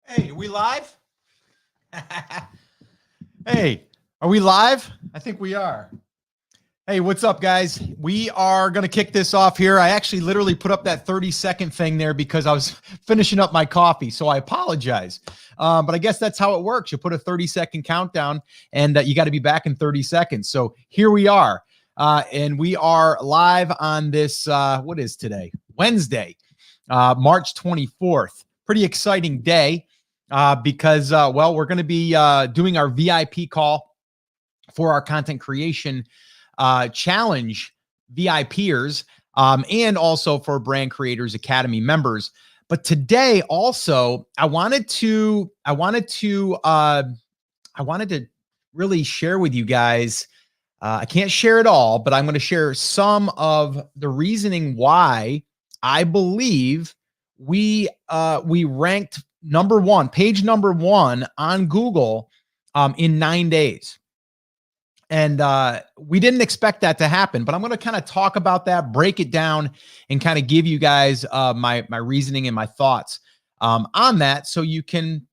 Hey, are we live? Hey, are we live? I think we are. Hey, what's up, guys? We are going to kick this off here. I actually literally put up that 30-second thing there because I was finishing up my coffee, so I apologize. But I guess that's how it works. You put a 30-second countdown, and you got to be back in 30 seconds. So here we are, and we are live on this, what is today? Wednesday, March 24th. Pretty exciting day. Because we're going to be doing our VIP call for our content creation challenge VIPers, and also for Brand Creators Academy members. But today, also, I wanted to really share with you guys. I can't share it all, but I'm going to share some of the reasoning why I believe we ranked page number one on Google in 9 days. And we didn't expect that to happen, but I'm going to kind of talk about that, break it down, and kind of give you guys my reasoning and my thoughts on that, so you can,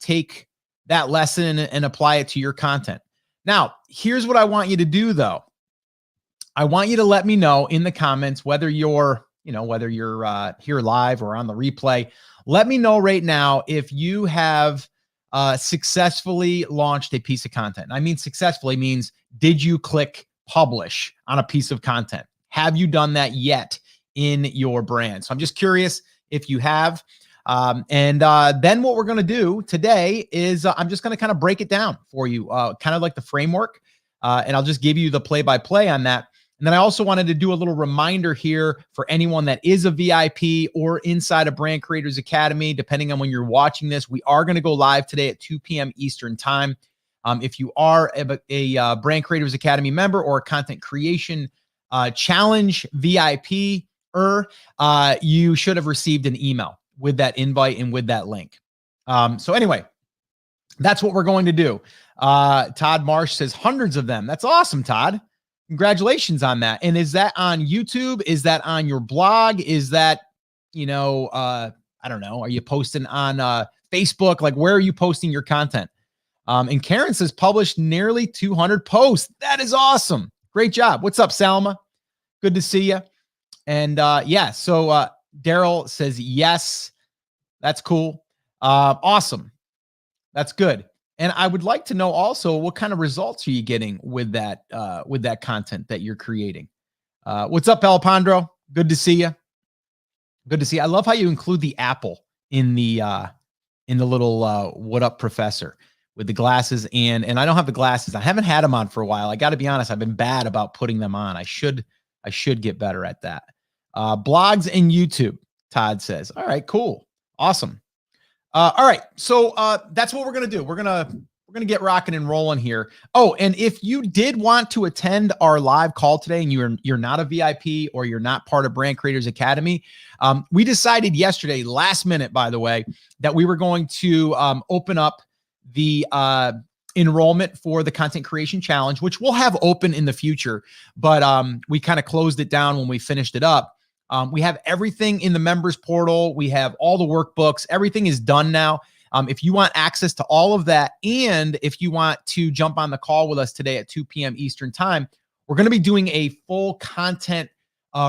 take that lesson and apply it to your content. Now, here's what I want you to do, though. I want you to let me know in the comments whether you're here live or on the replay. Let me know right now if you have successfully launched a piece of content. I mean, successfully means, did you click publish on a piece of content? Have you done that yet in your brand? So I'm just curious if you have. Then what we're going to do today is I'm just going to kind of break it down for you, kind of like the framework. And I'll just give you the play-by-play on that. And then I also wanted to do a little reminder here for anyone that is a VIP or inside of Brand Creators Academy, depending on when you're watching this. We are going to go live today at 2 p.m. Eastern time. If you are a Brand Creators Academy member or a content creation challenge VIP, you should have received an email with that invite and with that link. So anyway, that's what we're going to do. Todd Marsh says hundreds of them. That's awesome, Todd. Congratulations on that. And is that on YouTube? Is that on your blog? Is that, I don't know. Are you posting on Facebook? Like, where are you posting your content? And Karen says published nearly 200 posts. That is awesome. Great job. What's up, Salma? Good to see you. And so Daryl says yes. That's cool. Awesome. That's good. And I would like to know also, what kind of results are you getting with that content that you're creating? What's up, Alejandro? Good to see you. Good to see you. I love how you include the apple in the little what up, professor, with the glasses. And I don't have the glasses. I haven't had them on for a while. I got to be honest. I've been bad about putting them on. I should get better at that. Blogs and YouTube, Todd says. All right, cool. Awesome. All right, so that's what we're gonna do. We're gonna get rocking and rolling here. Oh, and if you did want to attend our live call today, and you're not a VIP or you're not part of Brand Creators Academy, we decided yesterday, last minute, by the way, that we were going to open up the enrollment for the Content Creation Challenge, which we'll have open in the future, but we kind of closed it down when we finished it up. We have everything in the members portal. We have all the workbooks. Everything is done now. If you want access to all of that, and if you want to jump on the call with us today at 2 p.m. Eastern time, we're going to be doing a full content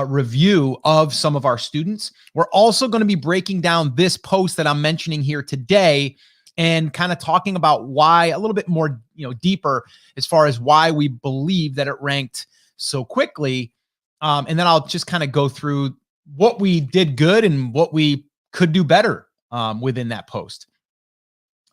review of some of our students. We're also going to be breaking down this post that I'm mentioning here today and kind of talking about why a little bit more, deeper as far as why we believe that it ranked so quickly. And then I'll just kind of go through what we did good and what we could do better within that post.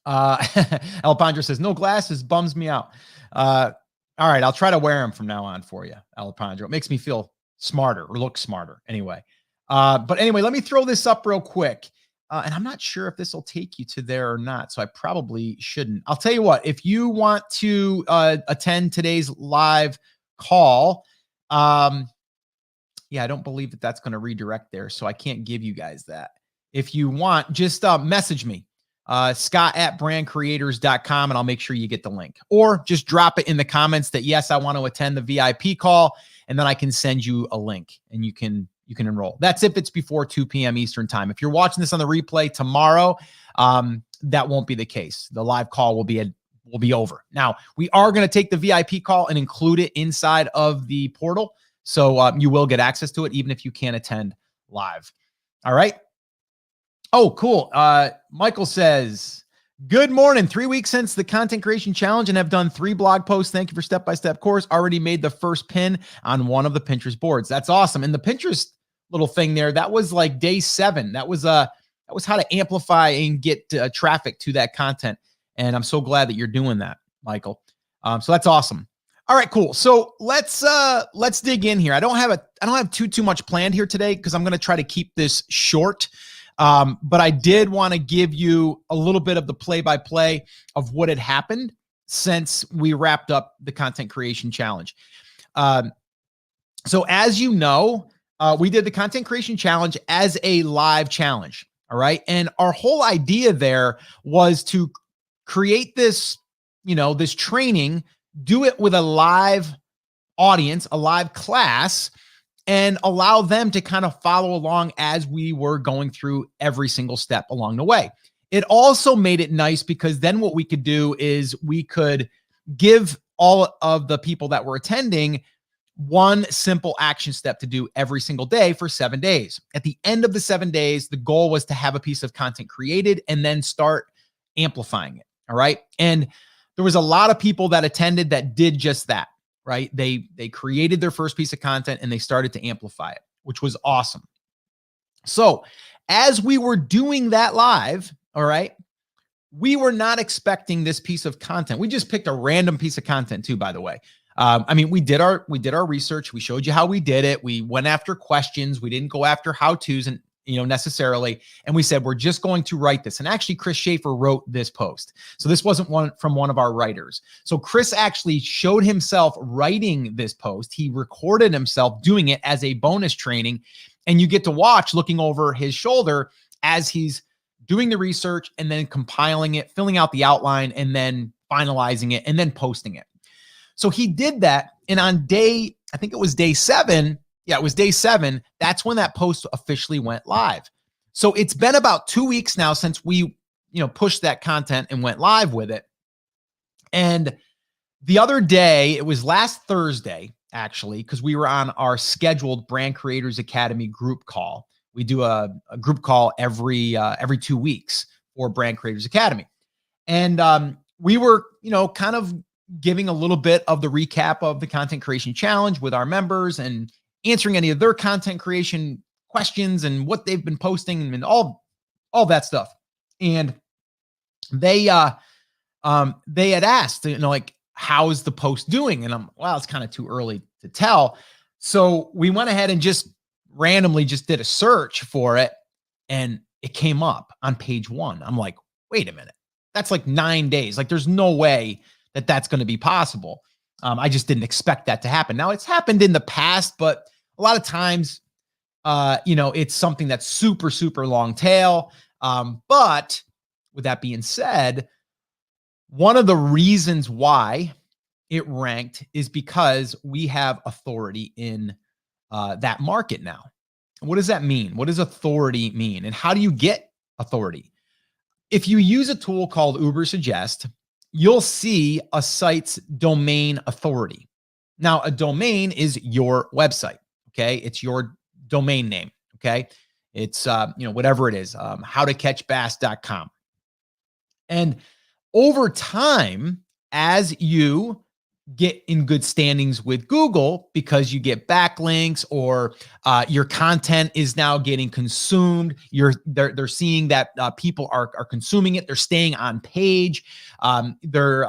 Alejandro says, no glasses bums me out. All right, I'll try to wear them from now on for you, Alejandro. It makes me feel smarter or look smarter anyway. But anyway, let me throw this up real quick. And I'm not sure if this will take you to there or not, so I probably shouldn't. I'll tell you what, if you want to attend today's live call, yeah, I don't believe that that's going to redirect there, so I can't give you guys that. If you want, just message me, scott@brandcreators.com, and I'll make sure you get the link. Or just drop it in the comments that, yes, I want to attend the VIP call, and then I can send you a link, and you can you can enroll. That's if it's before 2 p.m. Eastern time. If you're watching this on the replay tomorrow, that won't be the case. The live call will be over. Now, we are going to take the VIP call and include it inside of the portal. So you will get access to it even if you can't attend live. All right. Oh, cool. Michael says, good morning. 3 weeks since the content creation challenge and have done 3 blog posts. Thank you for step-by-step course. Already made the first pin on one of the Pinterest boards. That's awesome. And the Pinterest little thing there, that was like day 7. That was how to amplify and get traffic to that content. And I'm so glad that you're doing that, Michael. So that's awesome. All right, cool. So let's dig in here. I don't have too much planned here today because I'm going to try to keep this short. But I did want to give you a little bit of the play-by-play of what had happened since we wrapped up the content creation challenge. So as you know, we did the content creation challenge as a live challenge. All right. And our whole idea there was to create this, this training, do it with a live audience, a live class, and allow them to kind of follow along as we were going through every single step along the way. It also made it nice because then what we could do is we could give all of the people that were attending one simple action step to do every single day for 7 days. At the end of the 7 days, the goal was to have a piece of content created and then start amplifying it. All right. And there was a lot of people that attended that did just that, right? They created their first piece of content and they started to amplify it, which was awesome. So as we were doing that live, all right, we were not expecting this piece of content. We just picked a random piece of content too, by the way. We did our research. We showed you how we did it. We went after questions. We didn't go after how-tos and necessarily. And we said, we're just going to write this. And actually, Chris Schaefer wrote this post. So this wasn't from one of our writers. So Chris actually showed himself writing this post. He recorded himself doing it as a bonus training. And you get to watch looking over his shoulder as he's doing the research and then compiling it, filling out the outline, and then finalizing it and then posting it. So he did that. And on day 7. Yeah, it was day 7. That's when that post officially went live. So it's been about 2 weeks now since we, pushed that content and went live with it. And the other day, it was last Thursday, actually, because we were on our scheduled Brand Creators Academy group call. We do a group call every 2 weeks for Brand Creators Academy. And we were, kind of giving a little bit of the recap of the content creation challenge with our members and answering any of their content creation questions and what they've been posting and all that stuff. And they had asked, how's the post doing? And it's kind of too early to tell. So we went ahead and just randomly just did a search for it and it came up on page 1. I'm like, wait a minute, that's like 9 days. Like there's no way that that's going to be possible. I just didn't expect that to happen. Now it's happened in the past, but a lot of times, it's something that's super, super long tail. But with that being said, one of the reasons why it ranked is because we have authority in that market now. What does that mean? What does authority mean? And how do you get authority? If you use a tool called Ubersuggest, you'll see a site's domain authority. Now, a domain is your website, okay? It's your domain name, okay? It's, whatever it is, howtocatchbass.com. And over time, as you get in good standings with Google because you get backlinks or your content is now getting consumed, they're seeing that people are consuming it, they're staying on page, they're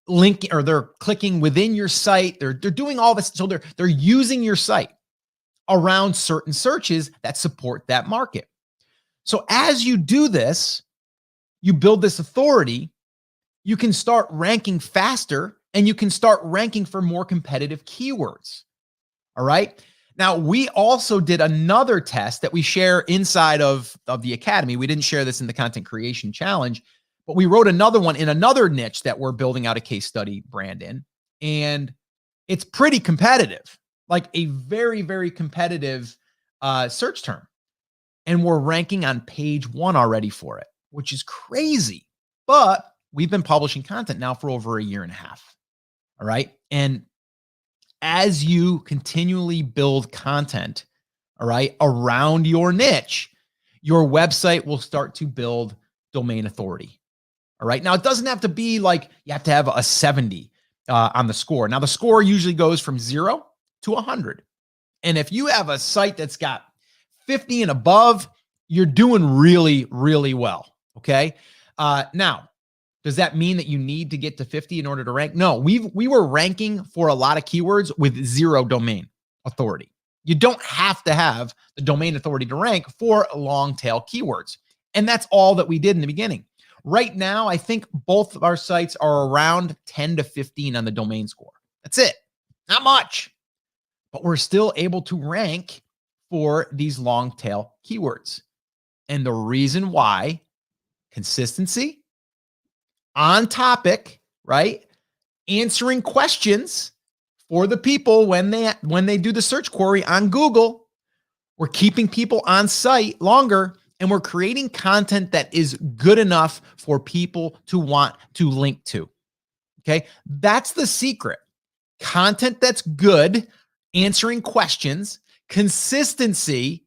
linking or they're clicking within your site, they're doing all this, so they're using your site around certain searches that support that market. So as you do this, you build this authority, you can start ranking faster and you can start ranking for more competitive keywords. All right. Now, we also did another test that we share inside of the Academy. We didn't share this in the Content Creation Challenge, but we wrote another one in another niche that we're building out a case study brand in. And it's pretty competitive. like a very, very competitive search term. And we're ranking on page 1 already for it, which is crazy. But we've been publishing content now for over a year and a half. All right. And as you continually build content, all right, around your niche, your website will start to build domain authority. All right. Now, it doesn't have to be like you have to have a 70 on the score. Now, the score usually goes from 0 to 100. And if you have a site that's got 50 and above, you're doing really, really well. Okay. Now, does that mean that you need to get to 50 in order to rank? No, we were ranking for a lot of keywords with 0 domain authority. You don't have to have the domain authority to rank for long tail keywords. And that's all that we did in the beginning. Right now, I think both of our sites are around 10 to 15 on the domain score. That's it. Not much. But we're still able to rank for these long tail keywords. And the reason why: consistency, on topic, right? Answering questions for the people when they do the search query on Google. We're keeping people on site longer, and we're creating content that is good enough for people to want to link to. Okay? That's the secret. Content that's good, answering questions, consistency,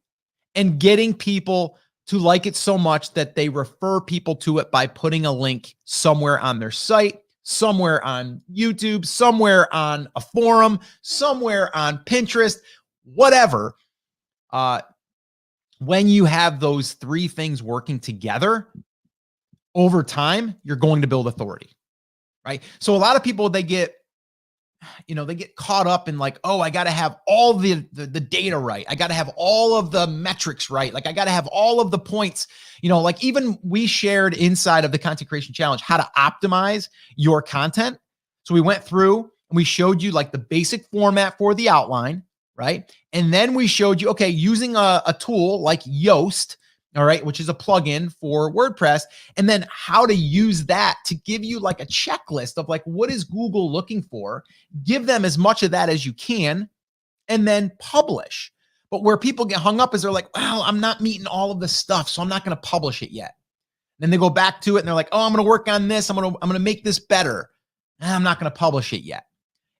and getting people to like it so much that they refer people to it by putting a link somewhere on their site, somewhere on YouTube, somewhere on a forum, somewhere on Pinterest, whatever. When you have those 3 things working together, over time, you're going to build authority, right? So a lot of people, they get caught up in like, oh, I got to have all the data right. I got to have all of the metrics right. Like I got to have all of the points, like even we shared inside of the Content Creation Challenge how to optimize your content. So we went through and we showed you like the basic format for the outline, right? And then we showed you, okay, using a tool like Yoast, all right, which is a plugin for WordPress, and then how to use that to give you like a checklist of like, what is Google looking for? Give them as much of that as you can, and then publish. But where people get hung up is they're like, well, I'm not meeting all of the stuff, so I'm not going to publish it yet. Then they go back to it and they're like, oh, I'm going to work on this. I'm going to make this better. I'm not going to publish it yet.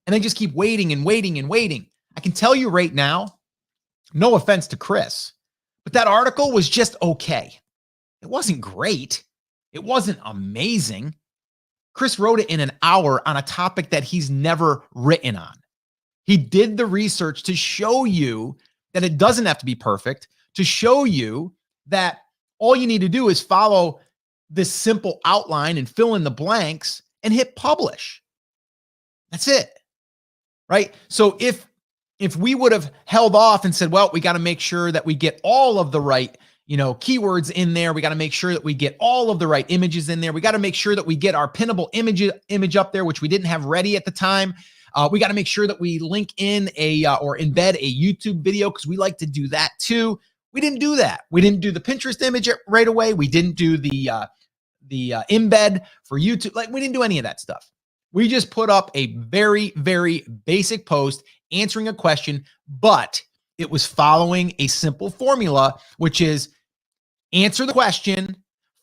And they just keep waiting and waiting and waiting. I can tell you right now, no offense to Chris, but that article was just okay. It wasn't great. It wasn't amazing. Chris wrote it in an hour on a topic that he's never written on. He did the research to show you that it doesn't have to be perfect, to show you that all you need to do is follow this simple outline and fill in the blanks and hit publish. That's it, right? So if we would have held off and said, well, we got to make sure that we get all of the right, keywords in there. We got to make sure that we get all of the right images in there. We got to make sure that we get our pinnable image up there, which we didn't have ready at the time. We got to make sure that we link in or embed a YouTube video because we like to do that too. We didn't do that. We didn't do the Pinterest image right away. We didn't do the embed for YouTube. Like we didn't do any of that stuff. We just put up a very, very basic post answering a question, but it was following a simple formula, which is answer the question,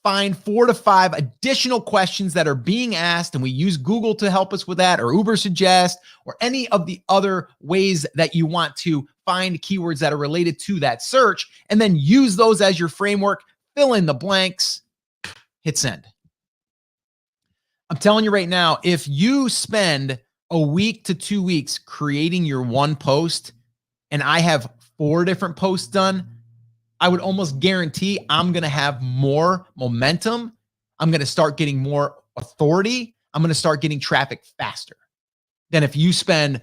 find 4 to 5 additional questions that are being asked, and we use Google to help us with that, or Ubersuggest, or any of the other ways that you want to find keywords that are related to that search, and then use those as your framework, fill in the blanks, hit send. I'm telling you right now, if you spend a week to 2 weeks creating your one post, and I have 4 different posts done, I would almost guarantee I'm going to have more momentum. I'm going to start getting more authority. I'm going to start getting traffic faster than if you spend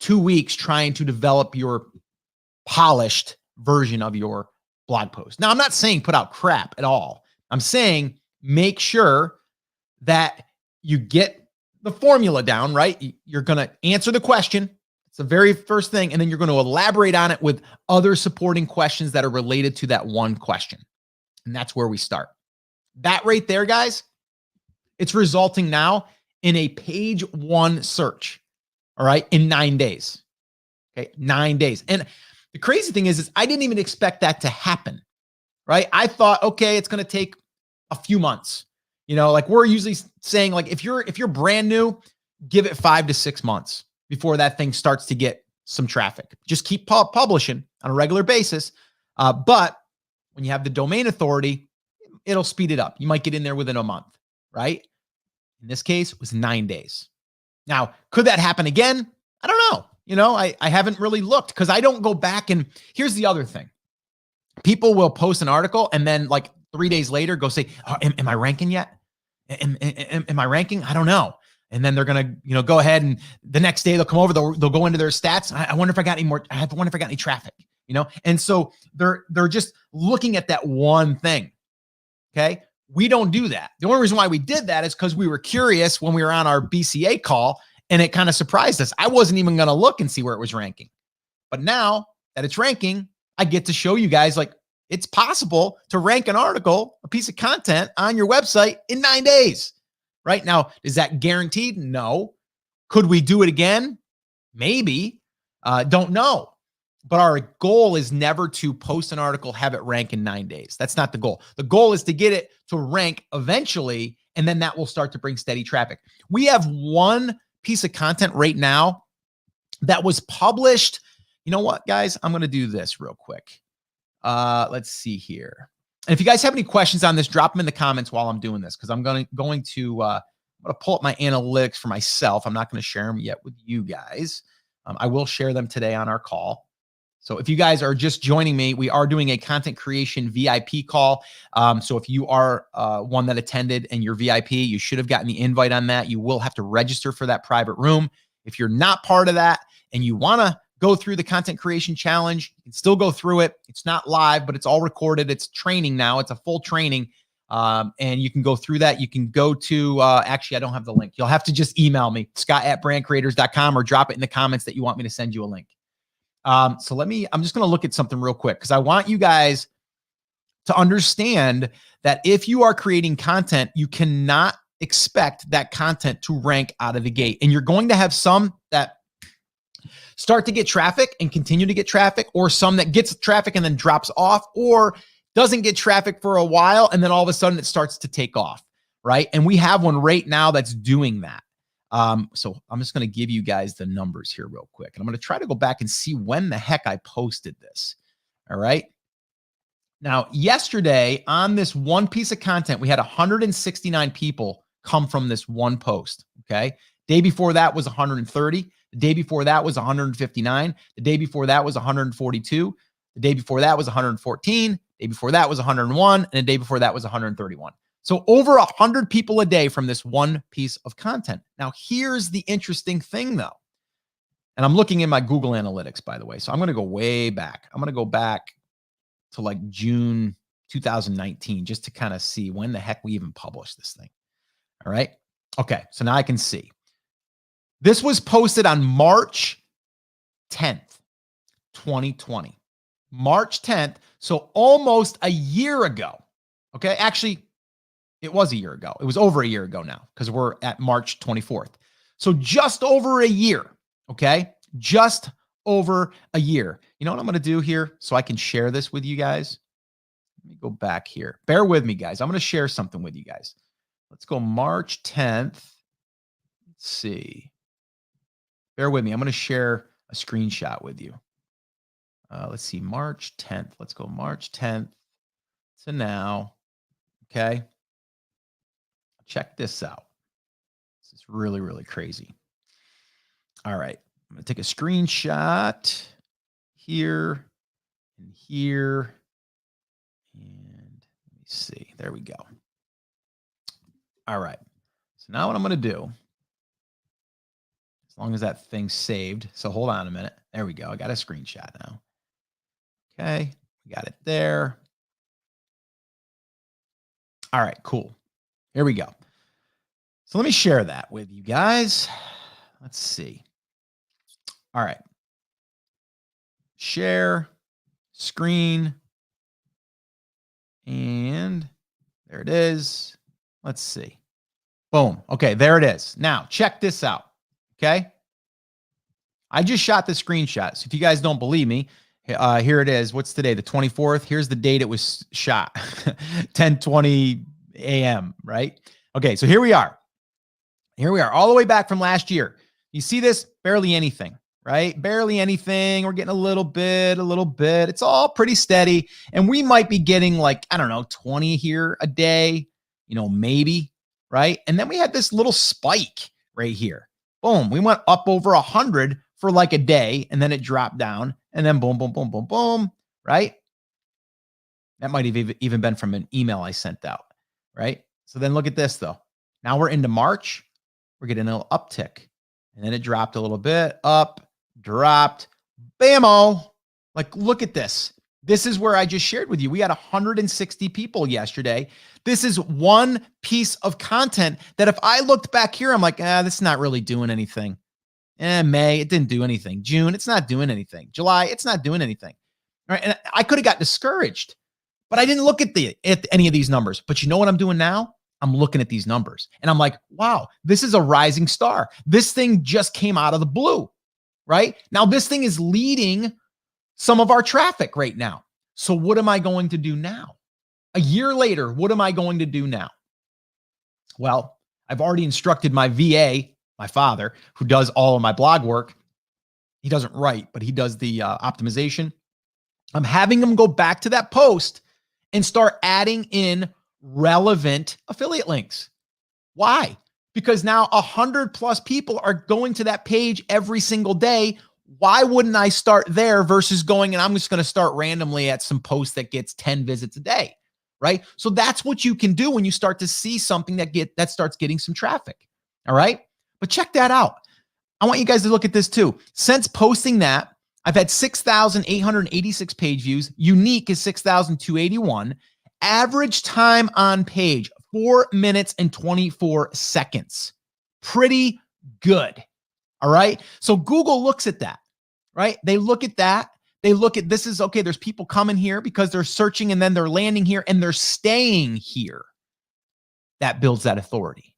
2 weeks trying to develop your polished version of your blog post. Now, I'm not saying put out crap at all. I'm saying make sure that you get the formula down, right? You're going to answer the question. It's the very first thing. And then you're going to elaborate on it with other supporting questions that are related to that one question. And that's where we start. That right there, guys, it's resulting now in a page 1 search, all right, in 9 days. Okay, 9 days. And the crazy thing is I didn't even expect that to happen, right? I thought, okay, it's going to take a few months. You know, like we're usually saying, like if you're brand new, give it 5 to 6 months before that thing starts to get some traffic. Just keep publishing on a regular basis. But when you have the domain authority, it'll speed it up. You might get in there within a month, right? In this case, it was 9 days. Now, could that happen again? I don't know. You know, I haven't really looked because I don't go back. And here's the other thing. People will post an article and then like 3 days later go say, oh, am I ranking yet? Am I ranking? I don't know. And then they're going to, go ahead and the next day they'll come over, they'll go into their stats. I wonder if I got any more, I wonder if I got any traffic, And so they're just looking at that one thing. Okay. We don't do that. The only reason why we did that is because we were curious when we were on our BCA call and it kind of surprised us. I wasn't even going to look and see where it was ranking. But now that it's ranking, I get to show you guys like it's possible to rank an article, a piece of content on your website in 9 days. Right now, is that guaranteed? No. Could we do it again? Maybe. Don't know. But our goal is never to post an article, have it rank in 9 days. That's not the goal. The goal is to get it to rank eventually, and then that will start to bring steady traffic. We have one piece of content right now that was published. You know what, guys? I'm going to do this real quick. Let's see here. And if you guys have any questions on this, drop them in the comments while I'm doing this, because I'm going to pull up my analytics for myself. I'm not going to share them yet with you guys. I will share them today on our call. So if you guys are just joining me, we are doing a content creation VIP call. So if you are one that attended and you're VIP, you should have gotten the invite on that. You will have to register for that private room. If you're not part of that and you want to go through the content creation challenge, you can still go through it. It's not live, but it's all recorded. It's training now. It's a full training. And you can go through that. You can go to, actually, I don't have the link. You'll have to just email me, scott@brandcreators.com, or drop it in the comments that you want me to send you a link. I'm just going to look at something real quick because I want you guys to understand that if you are creating content, you cannot expect that content to rank out of the gate. And you're going to have some that start to get traffic and continue to get traffic, or some that gets traffic and then drops off, or doesn't get traffic for a while and then all of a sudden it starts to take off, right? And we have one right now that's doing that. So I'm just going to give you guys the numbers here real quick. And I'm going to try to go back and see when the heck I posted this. All right. Now, yesterday on this one piece of content, we had 169 people come from this one post. Okay. Day before that was 130. The day before that was 159. The day before that was 142. The day before that was 114. The day before that was 101. And the day before that was 131. So over 100 people a day from this one piece of content. Now, here's the interesting thing, though. And I'm looking in my Google Analytics, by the way. So I'm going to go way back. I'm going to go back to like June 2019 just to kind of see when the heck we even published this thing. All right. Okay. So now I can see. This was posted on March 10th, 2020. March 10th. So almost a year ago. Okay. Actually, it was a year ago. It was over a year ago now because we're at March 24th. So just over a year. Okay. Just over a year. You know what I'm going to do here so I can share this with you guys? Let me go back here. Bear with me, guys. I'm going to share something with you guys. Let's go March 10th. Let's see. Bear with me. I'm going to share a screenshot with you. Let's see. March 10th. Let's go March 10th to now. Okay. Check this out. This is really, really crazy. All right. I'm going to take a screenshot here and here. And let me see. There we go. All right. So now what I'm going to do, as long as that thing's saved. So hold on a minute. There we go. I got a screenshot now. Okay. We got it there. All right, cool. Here we go. So let me share that with you guys. Let's see. All right. Share screen. And there it is. Let's see. Boom. Okay, there it is. Now, check this out. Okay. I just shot the screenshot. So if you guys don't believe me, here it is. What's today? The 24th. Here's the date it was shot. 10:20 a.m. Right? Okay, so here we are. Here we are, all the way back from last year. You see this? Barely anything, right? Barely anything. We're getting a little bit. It's all pretty steady. And we might be getting like, I don't know, 20 here a day, maybe, right? And then we had this little spike right here. Boom. We went up over 100 for like a day, and then it dropped down, and then boom, boom, boom, boom, boom, right? That might have even been from an email I sent out, right? So then look at this, though. Now we're into March. We're getting a little uptick. And then it dropped a little bit, up, dropped, bam-o. Like, look at this. This is where I just shared with you. We had 160 people yesterday. This is one piece of content that if I looked back here, I'm like, this is not really doing anything. May, it didn't do anything. June, it's not doing anything. July, it's not doing anything. All right, and I could have got discouraged, but I didn't look at any of these numbers. But you know what I'm doing now? I'm looking at these numbers and I'm like, wow, this is a rising star. This thing just came out of the blue, right? Now this thing is leading some of our traffic right now. So what am I going to do now? A year later, what am I going to do now? Well, I've already instructed my VA, my father, who does all of my blog work. He doesn't write, but he does the optimization. I'm having him go back to that post and start adding in relevant affiliate links. Why? Because now 100 plus people are going to that page every single day. Why wouldn't I start there versus going and I'm just going to start randomly at some post that gets 10 visits a day, right? So that's what you can do when you start to see something that starts getting some traffic. All right. But check that out. I want you guys to look at this too. Since posting that, I've had 6,886 page views. Unique is 6,281. Average time on page, 4 minutes and 24 seconds. Pretty good. All right. So Google looks at that, right? They look at that. They look at this is okay. There's people coming here because they're searching and then they're landing here and they're staying here. That builds that authority.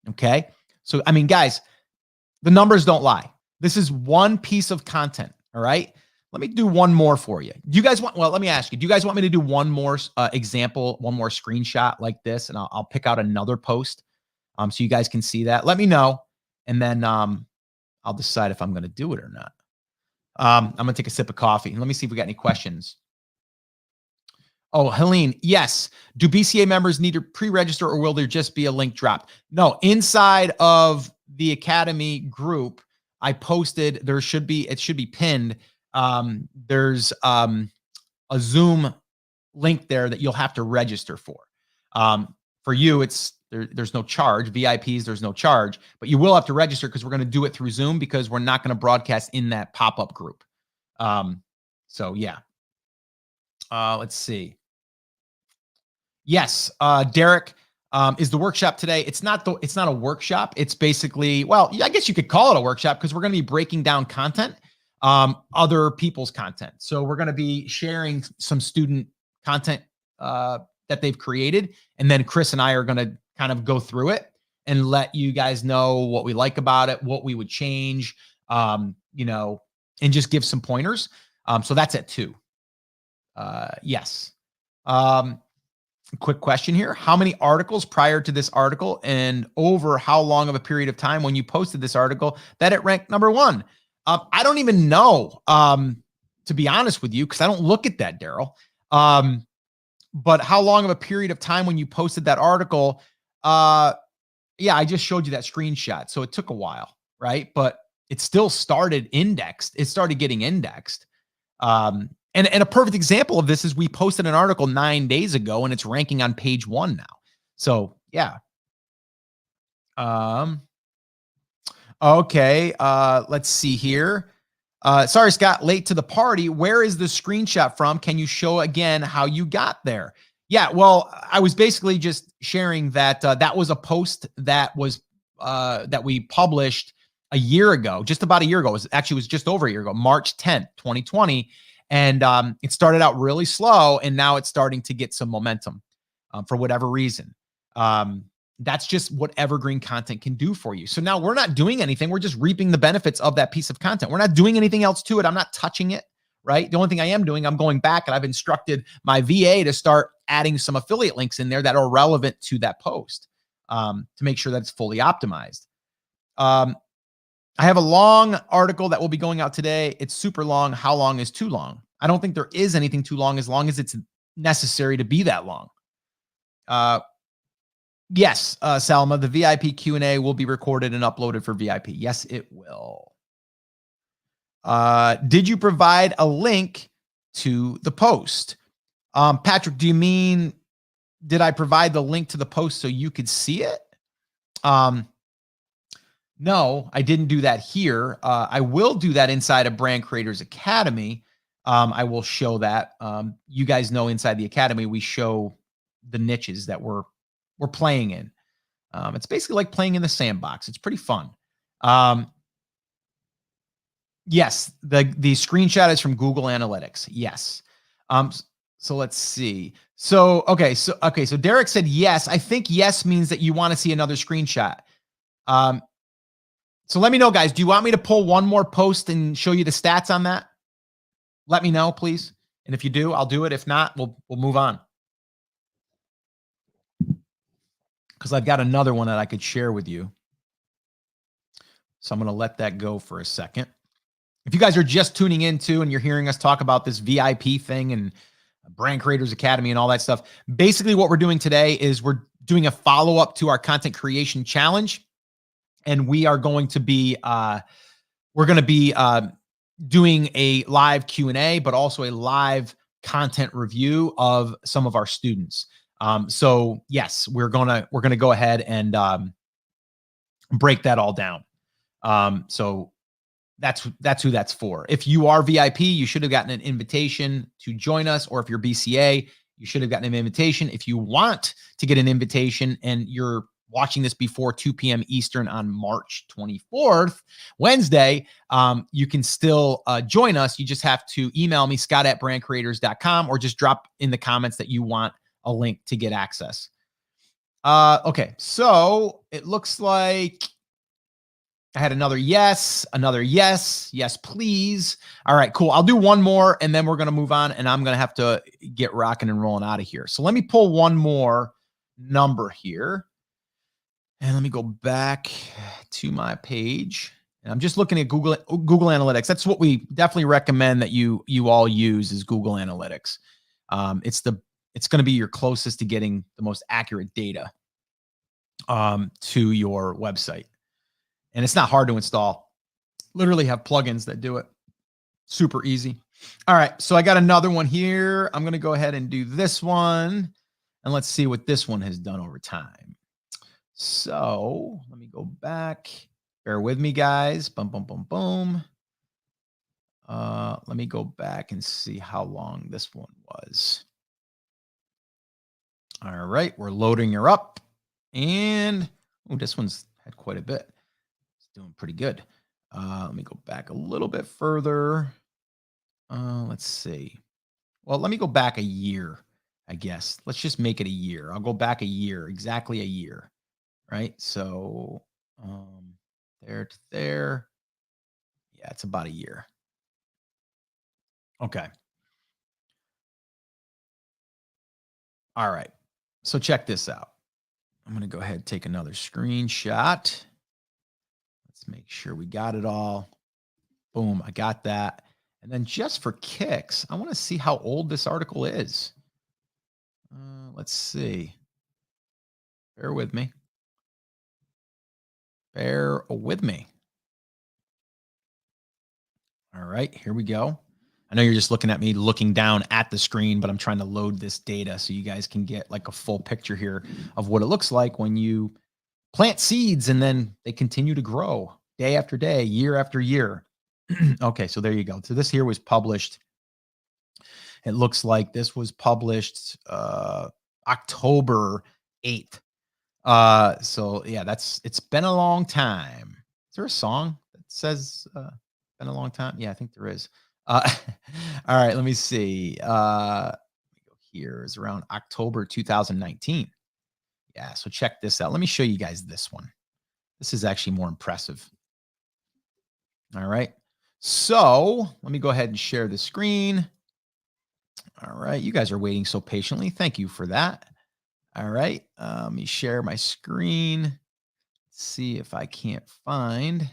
Okay. So, I mean, guys, the numbers don't lie. This is one piece of content. All right. Let me do one more for you. Do you guys want, well, let me ask you, do you guys want me to do one more example, one more screenshot like this? And I'll pick out another post so you guys can see that. Let me know. And then I'll decide if I'm going to do it or not. I'm going to take a sip of coffee. Let me see if we got any questions. Oh, Helene, yes. Do BCA members need to pre-register or will there just be a link dropped? No, inside of the Academy group, I posted, it should be pinned. There's a Zoom link there that you'll have to register for. For you, there's no charge. VIPs, there's no charge, but you will have to register because we're going to do it through Zoom because we're not going to broadcast in that pop-up group. So yeah. Let's see. Yes, Derek, is the workshop today? It's not a workshop. It's basically, well, I guess you could call it a workshop because we're going to be breaking down content, other people's content. So we're going to be sharing some student content that they've created. And then Chris and I are going to kind of go through it and let you guys know what we like about it, what we would change, and just give some pointers. So that's at 2. Yes. Quick question here. How many articles prior to this article and over how long of a period of time when you posted this article that it ranked number 1? I don't even know, to be honest with you, because I don't look at that, Daryl. But how long of a period of time when you posted that article? Yeah, I just showed you that screenshot. So it took a while, right? But it still started indexed. It started getting indexed. And a perfect example of this is we posted an article 9 days ago and it's ranking on page 1 now. So yeah. Okay. Let's see here. Sorry, Scott, late to the party. Where is the screenshot from? Can you show again how you got there? Yeah. Well, I was basically just sharing that that was a post that was that we published a year ago, just about a year ago. It was just over a year ago, March 10th, 2020. And it started out really slow, and now it's starting to get some momentum for whatever reason. That's just what evergreen content can do for you. So now we're not doing anything. We're just reaping the benefits of that piece of content. We're not doing anything else to it. I'm not touching it, right? The only thing I am doing, I'm going back and I've instructed my VA to start adding some affiliate links in there that are relevant to that post, to make sure that it's fully optimized. I have a long article that will be going out today. It's super long. How long is too long? I don't think there is anything too long as it's necessary to be that long. Yes, Salma, the VIP Q&A will be recorded and uploaded for VIP. Yes, it will. Did you provide a link to the post? Patrick, do you mean, did I provide the link to the post so you could see it? No, I didn't do that here. I will do that inside of Brand Creators Academy. I will show that. You guys know inside the Academy, we show the niches that we're playing in. It's basically like playing in the sandbox. It's pretty fun. Yes, the screenshot is from Google Analytics. Yes. So let's see. So Derek said yes. I think yes means that you want to see another screenshot. So let me know, guys. Do you want me to pull one more post and show you the stats on that? Let me know, please. And if you do, I'll do it. If not, we'll move on. Because I've got another one that I could share with you. So I'm going to let that go for a second. If you guys are just tuning into and you're hearing us talk about this VIP thing and Brand Creators Academy and all that stuff, basically what we're doing today is we're doing a follow-up to our content creation challenge. And we are going to be, doing a live Q&A, but also a live content review of some of our students. So yes, we're gonna go ahead and break that all down. So that's who that's for. If you are VIP, you should have gotten an invitation to join us, or if you're BCA, you should have gotten an invitation. If you want to get an invitation and you're watching this before 2 p.m. Eastern on March 24th, Wednesday, you can still join us. You just have to email me, scott@brandcreators.com, or just drop in the comments that you want a link to get access. Okay, so it looks like I had another yes, yes, please. All right, cool. I'll do one more and then we're going to move on, and I'm going to have to get rocking and rolling out of here. So let me pull one more number here. And let me go back to my page. And I'm just looking at Google Analytics. That's what we definitely recommend that you all use, is Google Analytics. It's going to be your closest to getting the most accurate data to your website. And it's not hard to install. Literally have plugins that do it. Super easy. All right, so I got another one here. I'm going to go ahead and do this one. And let's see what this one has done over time. So let me go back. Bear with me, guys. Boom, boom, boom, boom. Let me go back and see how long this one was. All right, we're loading her up. And this one's had quite a bit. It's doing pretty good. Let me go back a little bit further. Let's see. Well, let me go back a year, I guess. Let's just make it a year. I'll go back a year, exactly a year. Right. So there to there. Yeah, it's about a year. Okay. All right. So check this out. I'm going to go ahead and take another screenshot. Let's make sure we got it all. Boom. I got that. And then just for kicks, I want to see how old this article is. Let's see. Bear with me. Bear with me. All right, here we go. I know you're just looking at me looking down at the screen, but I'm trying to load this data so you guys can get like a full picture here of what it looks like when you plant seeds and then they continue to grow day after day, year after year. Okay, so there you go. So this here was published. It looks like this was published October 8th. So yeah, it's been a long time. Is there a song that says been a long time? Yeah, I think there is. All right, let me see. Let me go here. It's around October 2019. Yeah, so check this out. Let me show you guys this one. This is actually more impressive. All right. So let me go ahead and share the screen. All right. You guys are waiting so patiently. Thank you for that. All right. Let me share my screen. See if I can't find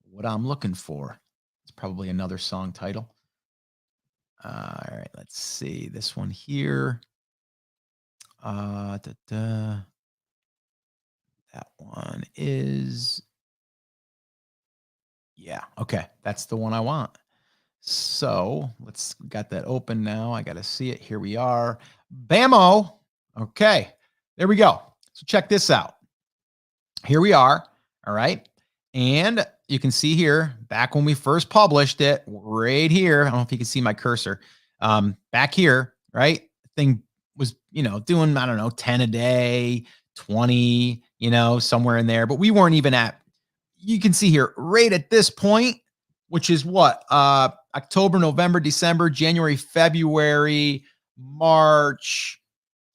what I'm looking for. It's probably another song title. All right. Let's see this one here. That one is, yeah. Okay. That's the one I want. So let's got that open now. I got to see it. Here we are. Bammo. Okay. There we go. So check this out. Here we are. All right. And you can see here, back when we first published it, right here. I don't know if you can see my cursor. Back here, right? Thing was, doing, I don't know, 10 a day, 20, somewhere in there. But we weren't even at, you can see here, right at this point, which is what? October, November, December, January, February, March,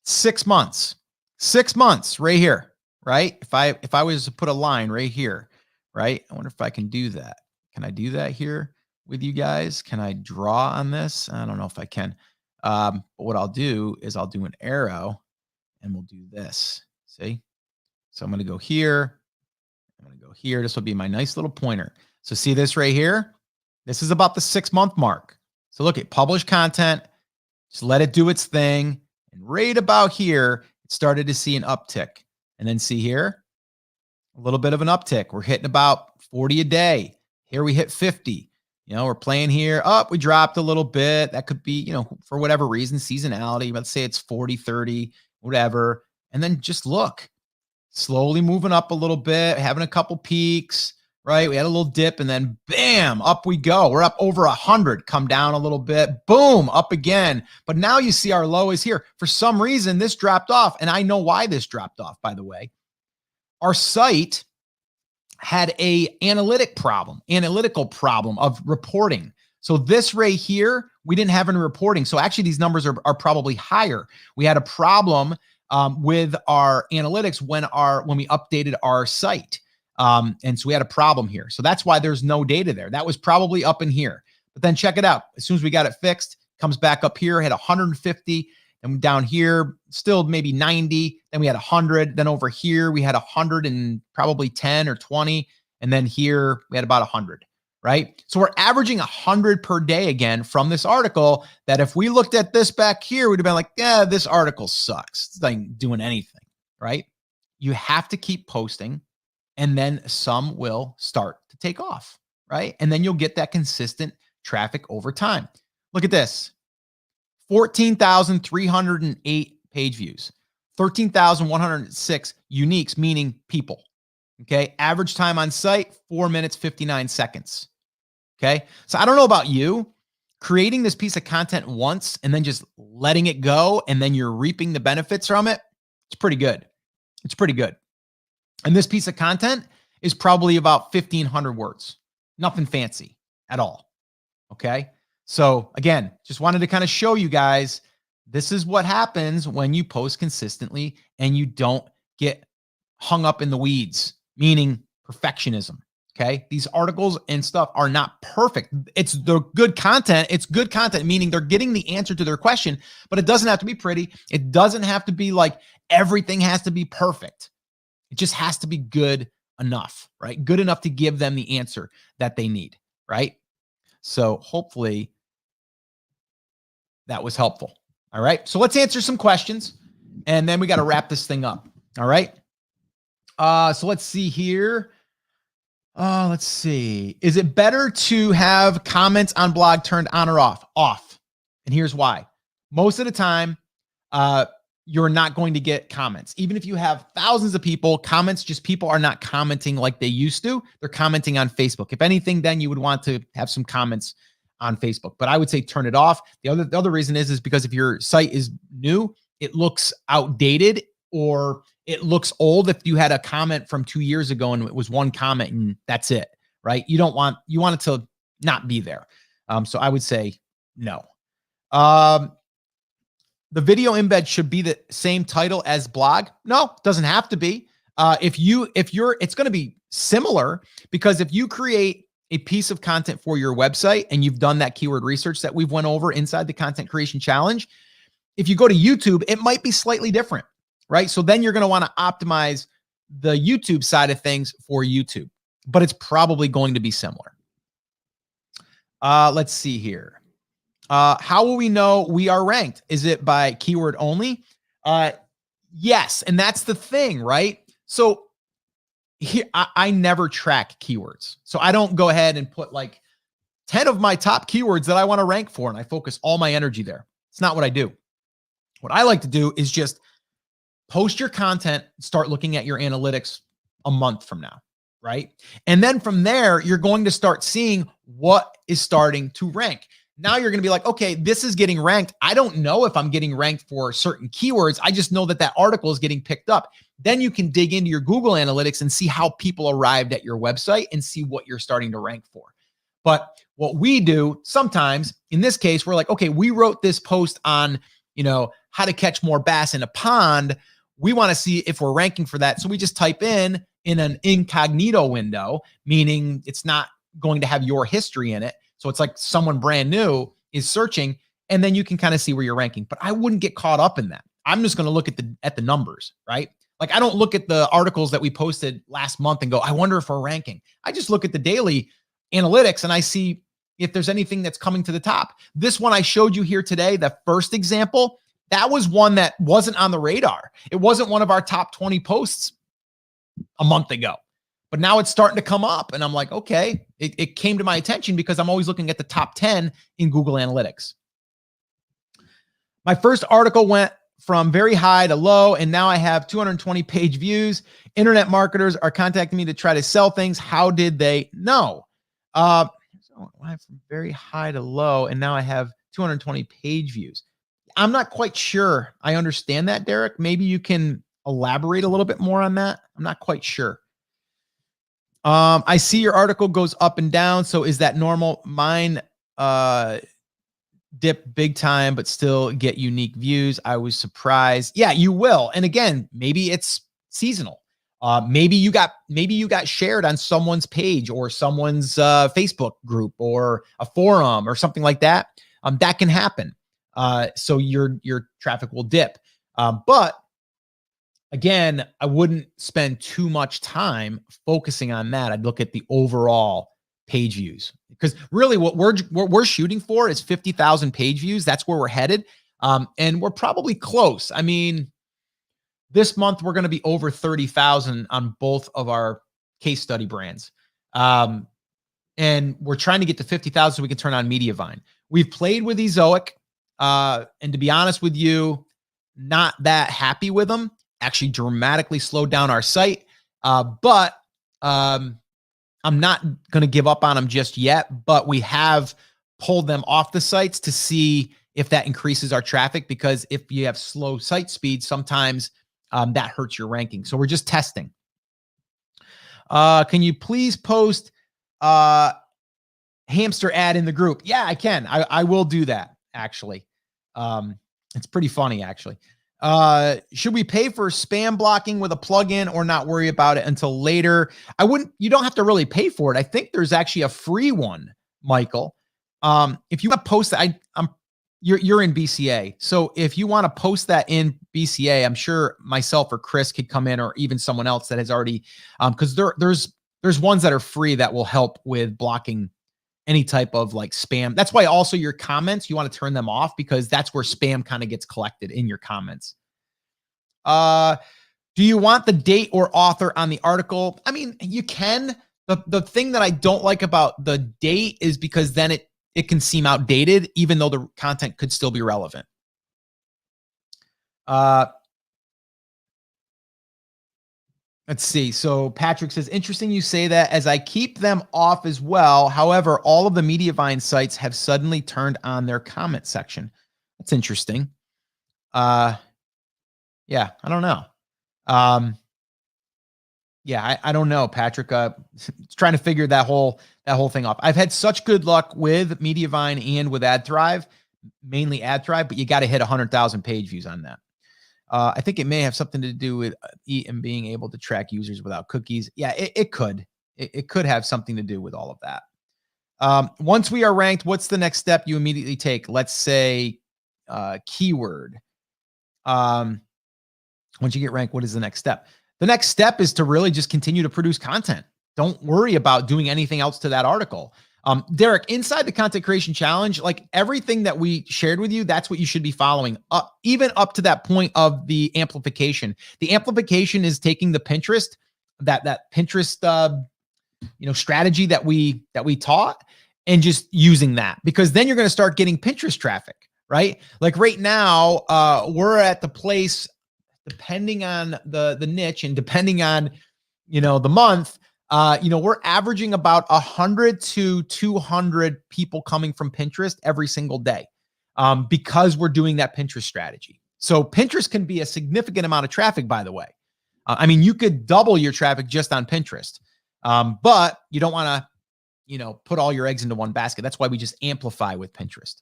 6 months. 6 months right here, right? If I was to put a line right here, right? I wonder if I can do that. Can I do that here with you guys? Can I draw on this? I don't know if I can. But what I'll do is I'll do an arrow and we'll do this. See? So I'm going to go here. I'm going to go here. This will be my nice little pointer. So see this right here? This is about the 6 month mark. So look at published content. Just let it do its thing. And right about here, it started to see an uptick. And then see here, a little bit of an uptick. We're hitting about 40 a day. Here we hit 50. We're playing here. Up, we dropped a little bit. That could be, for whatever reason, seasonality. Let's say it's 40, 30, whatever. And then just look, slowly moving up a little bit, having a couple peaks, right? We had a little dip and then bam, up we go. We're up over 100, come down a little bit, boom, up again. But now you see our low is here. For some reason, this dropped off. And I know why this dropped off, by the way. Our site had a analytical problem of reporting. So this right here, we didn't have any reporting. So actually these numbers are probably higher. We had a problem with our analytics when we updated our site. And so we had a problem here. So that's why there's no data there. That was probably up in here. But then check it out. As soon as we got it fixed, comes back up here, hit 150. And down here, still maybe 90. Then we had 100. Then over here, we had 100 and probably 10 or 20. And then here, we had about 100, right? So we're averaging 100 per day again from this article that if we looked at this back here, we'd have been like, yeah, this article sucks. It's not doing anything, right? You have to keep posting and then some will start to take off, right? And then you'll get that consistent traffic over time. Look at this. 14,308 page views, 13,106 uniques, meaning people. Okay. Average time on site, 4 minutes, 59 seconds. Okay. So I don't know about you, creating this piece of content once and then just letting it go and then you're reaping the benefits from it. It's pretty good. It's pretty good. And this piece of content is probably about 1,500 words. Nothing fancy at all. Okay. So again, just wanted to kind of show you guys, this is what happens when you post consistently and you don't get hung up in the weeds, meaning perfectionism. Okay. These articles and stuff are not perfect. It's the good content. It's good content, meaning they're getting the answer to their question, but it doesn't have to be pretty. It doesn't have to be like everything has to be perfect. It just has to be good enough, right? Good enough to give them the answer that they need, right? So hopefully that was helpful. All right. So let's answer some questions and then we got to wrap this thing up. All right. So let's see here. Let's see. Is it better to have comments on blog turned on or off? Off. And here's why. Most of the time, you're not going to get comments. Even if you have thousands of people, comments, just people are not commenting like they used to. They're commenting on Facebook. If anything, then you would want to have some comments on Facebook. But I would say turn it off. The other reason is because if your site is new, it looks outdated or it looks old if you had a comment from 2 years ago and it was one comment and that's it, right? You want it to not be there. So I would say no. The video embed should be the same title as blog. No, it doesn't have to be. It's going to be similar, because if you create a piece of content for your website and you've done that keyword research that we've went over inside the content creation challenge, if you go to YouTube, it might be slightly different, right? So then you're going to want to optimize the YouTube side of things for YouTube, but it's probably going to be similar. Let's see here. How will we know we are ranked? Is it by keyword only? Yes. And that's the thing, right? So here, I never track keywords. So I don't go ahead and put like 10 of my top keywords that I want to rank for, and I focus all my energy there. It's not what I do. What I like to do is just post your content, start looking at your analytics a month from now, right? And then from there, you're going to start seeing what is starting to rank. Now you're going to be like, okay, this is getting ranked. I don't know if I'm getting ranked for certain keywords. I just know that that article is getting picked up. Then you can dig into your Google Analytics and see how people arrived at your website and see what you're starting to rank for. But what we do sometimes, in this case, we're like, okay, we wrote this post on, how to catch more bass in a pond. We want to see if we're ranking for that. So we just type in an incognito window, meaning it's not going to have your history in it. So it's like someone brand new is searching, and then you can kind of see where you're ranking. But I wouldn't get caught up in that. I'm just going to look at the numbers, right? Like, I don't look at the articles that we posted last month and go, I wonder if we're ranking. I just look at the daily analytics and I see if there's anything that's coming to the top. This one I showed you here today, the first example, that was one that wasn't on the radar. It wasn't one of our top 20 posts a month ago. But now it's starting to come up, and I'm like, okay, it came to my attention because I'm always looking at the top 10 in Google Analytics. My first article went from very high to low, and now I have 220 page views. Internet marketers are contacting me to try to sell things. How did they know? So I went from very high to low, and now I have 220 page views. I'm not quite sure I understand that, Derek. Maybe you can elaborate a little bit more on that. I'm not quite sure. I see your article goes up and down. So is that normal? Mine dip big time, but still get unique views. I was surprised. Yeah, you will. And again, maybe it's seasonal. Maybe you got shared on someone's page or someone's Facebook group or a forum or something like that. That can happen. So your traffic will dip. But again, I wouldn't spend too much time focusing on that. I'd look at the overall page views, because really what we're shooting for is 50,000 page views. That's where we're headed. And we're probably close. I mean, this month we're going to be over 30,000 on both of our case study brands. And we're trying to get to 50,000 so we can turn on Mediavine. We've played with Ezoic. And to be honest with you, not that happy with them. Actually dramatically slowed down our site. But I'm not going to give up on them just yet, but we have pulled them off the sites to see if that increases our traffic, because if you have slow site speed, sometimes that hurts your ranking. So we're just testing. Can you please post hamster ad in the group? Yeah, I can. I will do that, actually. It's pretty funny, actually. Should we pay for spam blocking with a plugin or not worry about it until later? You don't have to really pay for it. I think there's actually a free one, Michael. If you want to post that, you're in BCA. So if you want to post that in BCA, I'm sure myself or Chris could come in, or even someone else that has already, because there's ones that are free that will help with blocking any type of like spam. That's why also your comments, you want to turn them off, because that's where spam kind of gets collected in your comments. Do you want the date or author on the article? I mean, you can. The thing that I don't like about the date is because then it can seem outdated, even though the content could still be relevant. Let's see. So Patrick says, interesting you say that, as I keep them off as well. However, all of the Mediavine sites have suddenly turned on their comment section. That's interesting. Yeah, I don't know. Yeah, I don't know, Patrick. Trying to figure that whole thing off. I've had such good luck with Mediavine and with AdThrive. mainly AdThrive, but you got to hit 100,000 page views on that. I think it may have something to do with and being able to track users without cookies. Yeah, it could. It could have something to do with all of that. Once we are ranked, what's the next step you immediately take? Let's say keyword. Once you get ranked, what is the next step? The next step is to really just continue to produce content. Don't worry about doing anything else to that article. Derek, inside the Content Creation Challenge, like everything that we shared with you, that's what you should be following, even up to that point of the amplification. The amplification is taking the Pinterest, that Pinterest strategy that we taught, and just using that, because then you're going to start getting Pinterest traffic, right? Like right now, we're at the place, depending on the niche and depending on, the month, we're averaging about 100 to 200 people coming from Pinterest every single day, because we're doing that Pinterest strategy. So Pinterest can be a significant amount of traffic, by the way. I mean, you could double your traffic just on Pinterest, but you don't want to, put all your eggs into one basket. That's why we just amplify with Pinterest.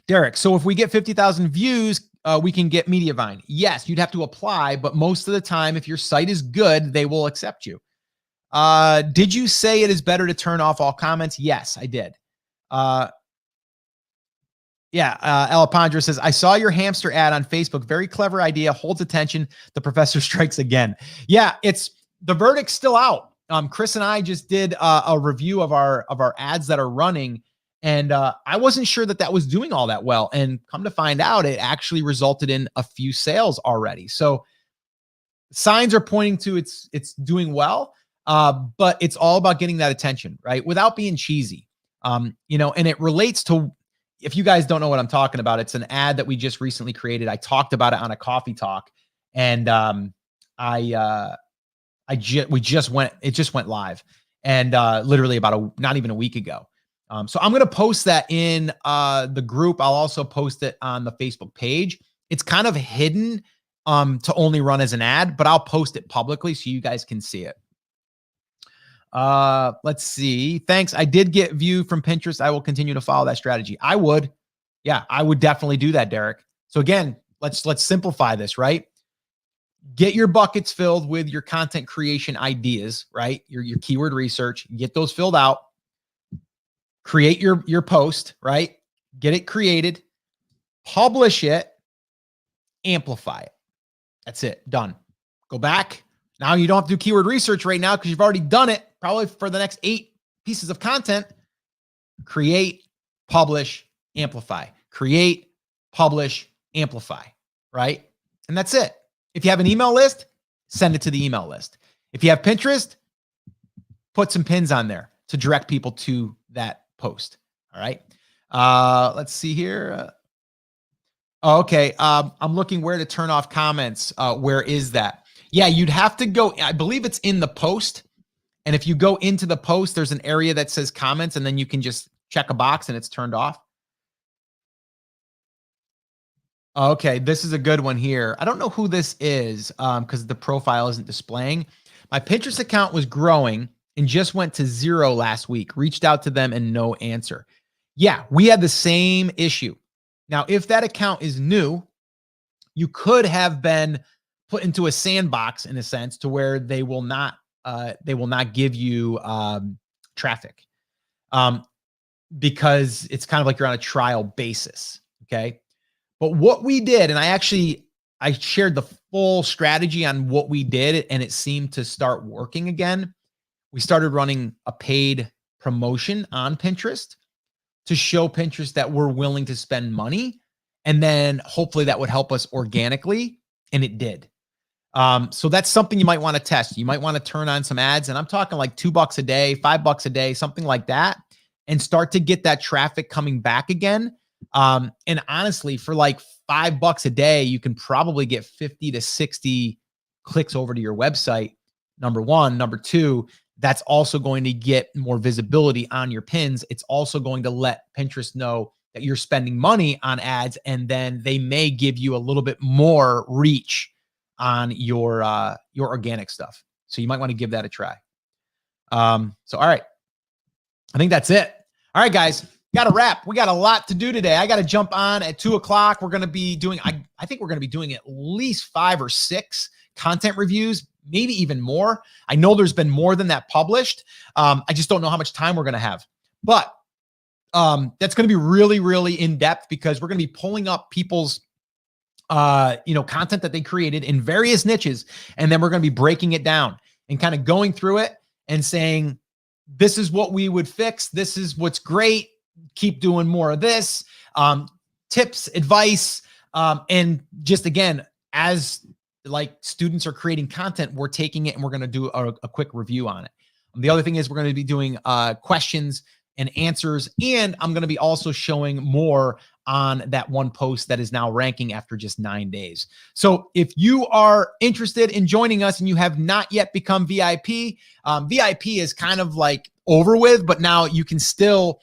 Derek, so if we get 50,000 views, we can get Mediavine. Yes, you'd have to apply, but most of the time, if your site is good, they will accept you. Did you say it is better to turn off all comments? Yes, I did. Alapandra says, I saw your hamster ad on Facebook. Very clever idea. Holds attention. The professor strikes again. Yeah, the verdict's still out. Chris and I just did a review of our ads that are running, and I wasn't sure that was doing all that well. And come to find out, it actually resulted in a few sales already. So signs are pointing to it's doing well, but it's all about getting that attention, right? Without being cheesy, and it relates to, if you guys don't know what I'm talking about, it's an ad that we just recently created. I talked about it on a coffee talk, and it just went live, and literally about not even a week ago. So I'm going to post that in the group. I'll also post it on the Facebook page. It's kind of hidden to only run as an ad, but I'll post it publicly so you guys can see it. Let's see. Thanks. I did get view from Pinterest. I will continue to follow that strategy. I would. Yeah, I would definitely do that, Derek. So again, let's simplify this, right? Get your buckets filled with your content creation ideas, right? Your keyword research, get those filled out. Create your post, right? Get it created, publish it, amplify it. That's it. Done. Go back. Now you don't have to do keyword research right now because you've already done it probably for the next 8 pieces of content. Create, publish, amplify. Create, publish, amplify, right? And that's it. If you have an email list, send it to the email list. If you have Pinterest, put some pins on there to direct people to that post. All right. Let's see here. Okay. I'm looking where to turn off comments. Where is that? Yeah, you'd have to go. I believe it's in the post. And if you go into the post, there's an area that says comments, and then you can just check a box and it's turned off. Okay, this is a good one here. I don't know who this is because the profile isn't displaying. My Pinterest account was growing and just went to 0 last week. Reached out to them and no answer. Yeah, we had the same issue. Now, if that account is new, you could have been put into a sandbox in a sense to where they will not give you traffic because it's kind of like you're on a trial basis. Okay. But what we did, and I shared the full strategy on what we did, and it seemed to start working again. We started running a paid promotion on Pinterest to show Pinterest that we're willing to spend money. And then hopefully that would help us organically. And it did. So that's something you might want to test. You might want to turn on some ads, and I'm talking like $2 a day, $5 a day, something like that, and start to get that traffic coming back again. And honestly, for like $5 a day, you can probably get 50 to 60 clicks over to your website. Number one. Number two, that's also going to get more visibility on your pins. It's also going to let Pinterest know that you're spending money on ads, and then they may give you a little bit more reach on your organic stuff. So you might want to give that a try. So, all right. I think that's it. All right, guys. got to wrap. We got a lot to do today. I got to jump on at 2:00. We're going to be doing, I think we're going to be doing at least 5 or 6 content reviews, maybe even more. I know there's been more than that published. I just don't know how much time we're going to have, but that's going to be really, really in depth because we're going to be pulling up people's content that they created in various niches. And then we're going to be breaking it down and kind of going through it and saying, this is what we would fix. This is what's great. Keep doing more of this. Tips, advice, and just again, as like students are creating content, we're taking it and we're going to do a quick review on it. The other thing is we're going to be doing questions and answers, and I'm going to be also showing more on that one post that is now ranking after just 9 days. So if you are interested in joining us and you have not yet become VIP, VIP is kind of like over with, but now you can still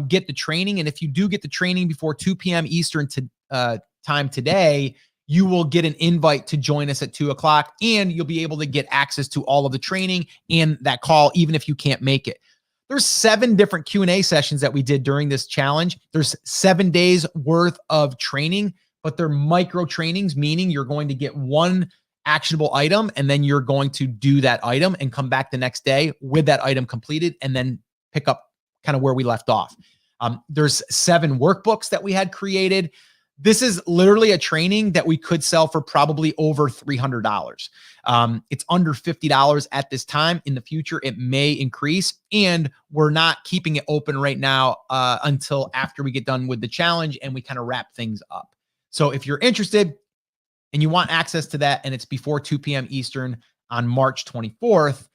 get the training. And if you do get the training before 2 p.m. Eastern time today, you will get an invite to join us at 2:00, and you'll be able to get access to all of the training and that call, even if you can't make it. There's 7 different Q&A sessions that we did during this challenge. There's 7 days worth of training, but they're micro trainings, meaning you're going to get one actionable item and then you're going to do that item and come back the next day with that item completed and then pick up kind of where we left off. There's 7 workbooks that we had created. This is literally a training that we could sell for probably over $300. It's under $50 at this time. In the future, it may increase, and we're not keeping it open right now until after we get done with the challenge and we kind of wrap things up. So if you're interested and you want access to that, and it's before 2 p.m. Eastern on March 24th,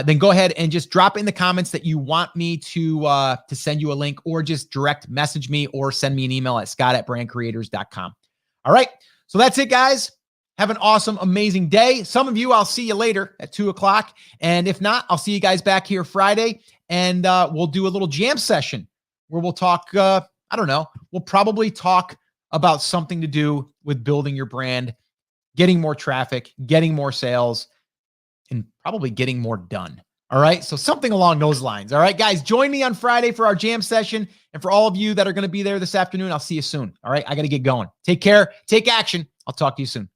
then go ahead and just drop in the comments that you want me to send you a link, or just direct message me or send me an email at scott@brandcreators.com. All right. So that's it, guys. Have an awesome, amazing day. Some of you, I'll see you later at 2:00. And if not, I'll see you guys back here Friday, and we'll do a little jam session where we'll talk, I don't know, we'll probably talk about something to do with building your brand, getting more traffic, getting more sales, and probably getting more done. All right. So something along those lines. All right, guys, join me on Friday for our jam session. And for all of you that are going to be there this afternoon, I'll see you soon. All right. I got to get going. Take care. Take action. I'll talk to you soon.